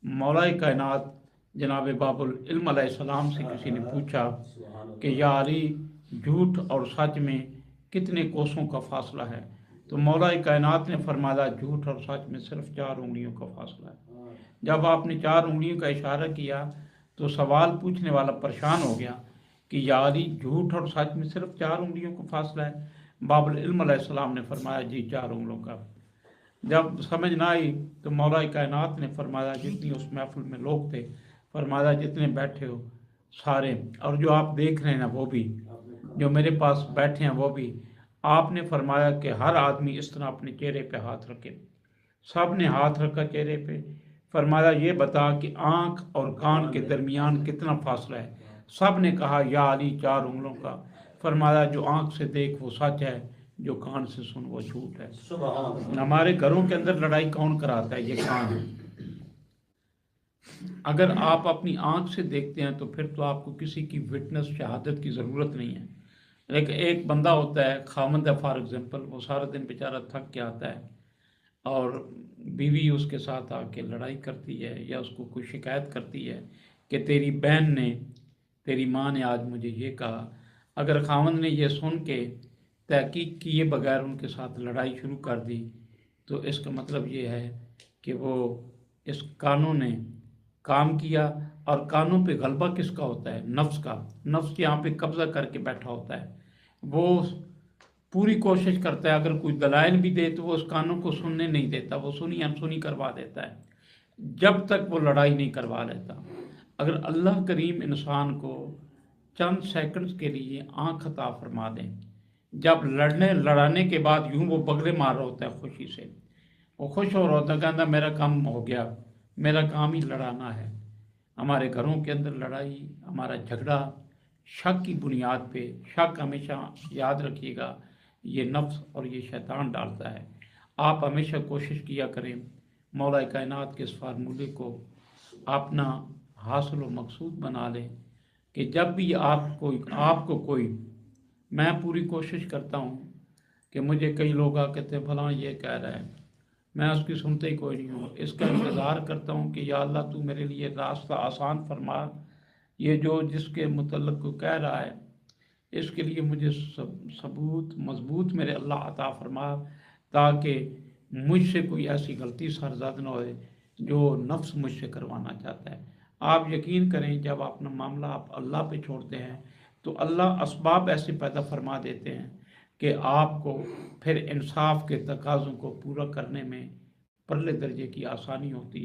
मौलाए कायनात जनाब बाबुल इल्म अलैहिस्सलाम से किसी ने पूछा कि या अली, झूठ और सच में कितने कोसों का फासला है? तो मौलाए कायनात ने फरमाया, झूठ और सच में सिर्फ 4 उंगलियों का फासला है। जब आपने 4 उंगलियों का इशारा किया तो सवाल पूछने वाला परेशान हो गया कि या अली, झूठ और सच में सिर्फ 4 उंगलियों का फासला है? बाबुल इल्म अलैहिस्सलाम ने फरमाया, जी 4 उंगलियों का। जब समझ ना आई तो मौला कायनात ने फरमाया, जितनी उस महफिल में लोग थे, फरमाया जितने बैठे हो सारे, और जो आप देख रहे हैं ना वो भी, जो मेरे पास बैठे हैं वो भी, आपने फरमाया कि हर आदमी इस तरह अपने चेहरे पे हाथ रखे। सब ने हाथ रखा चेहरे पे। फरमाया, ये बता कि आंख और कान के दरमियान कितना फासला है? सब ने कहा, या अली, 4 उंगलों का। फरमाया, जो आंख से देख वो सच है, जो कान से सुन वो झूठ है। हमारे घरों के अंदर लड़ाई कौन कराता है? ये कान है। अगर आप अपनी आंख से देखते हैं तो फिर तो आपको किसी की विटनेस शहादत की ज़रूरत नहीं है। लेकिन एक बंदा होता है, खामद है फॉर एग्जांपल, वो सारा दिन बेचारा थक के आता है और बीवी उसके साथ आके लड़ाई करती है या उसको कोई शिकायत करती है कि तेरी बहन ने, तेरी माँ ने आज मुझे ये कहा। अगर खामद ने ये सुन के तहकीक किए बगैर उनके साथ लड़ाई शुरू कर दी तो इसका मतलब ये है कि वो, इस कानों ने काम किया। और कानों पे गलबा किसका होता है? नफ्स का। नफ्स यहाँ पे कब्जा करके बैठा होता है। वो पूरी कोशिश करता है, अगर कोई दलाइल भी दे तो वो उस कानों को सुनने नहीं देता, वो सुनी अनसुनी करवा देता है, जब तक वो लड़ाई नहीं करवा लेता। अगर अल्लाह करीम इंसान को चंद सेकंड्स के लिए आंख अता फरमा दें, जब लड़ाने के बाद यूं वो बगले मार रहा होता है खुशी से, वो खुश हो रहा होता है, कहता मेरा काम हो गया, मेरा काम ही लड़ाना है। हमारे घरों के अंदर लड़ाई, हमारा झगड़ा शक की बुनियाद पे, शक हमेशा याद रखिएगा ये नफ्स और ये शैतान डालता है। आप हमेशा कोशिश किया करें मौला कायनात के इस फार्मूले को अपना हासिल व मकसूद बना लें कि जब भी आपको कोई, मैं पूरी कोशिश करता हूँ कि मुझे कई लोग आ कहते हैं फलां ये कह रहा है, मैं उसकी सुनते ही कोई नहीं हूँ। इसका इंतज़ार करता हूँ कि या अल्लाह तू मेरे लिए रास्ता आसान फरमा, ये जो जिसके मुतल्लक को कह रहा है इसके लिए मुझे सबूत मजबूत मेरे अल्लाह अता फरमा, ताकि मुझसे कोई ऐसी गलती सरजद न होए जो नफ्स मुझसे करवाना चाहता है। आप यकीन करें, जब अपना मामला आप अल्लाह पे छोड़ते हैं तो अल्लाह असबाब ऐसे पैदा फरमा देते हैं कि आपको फिर इंसाफ के तकाज़ों को पूरा करने में परले दर्जे की आसानी होती है।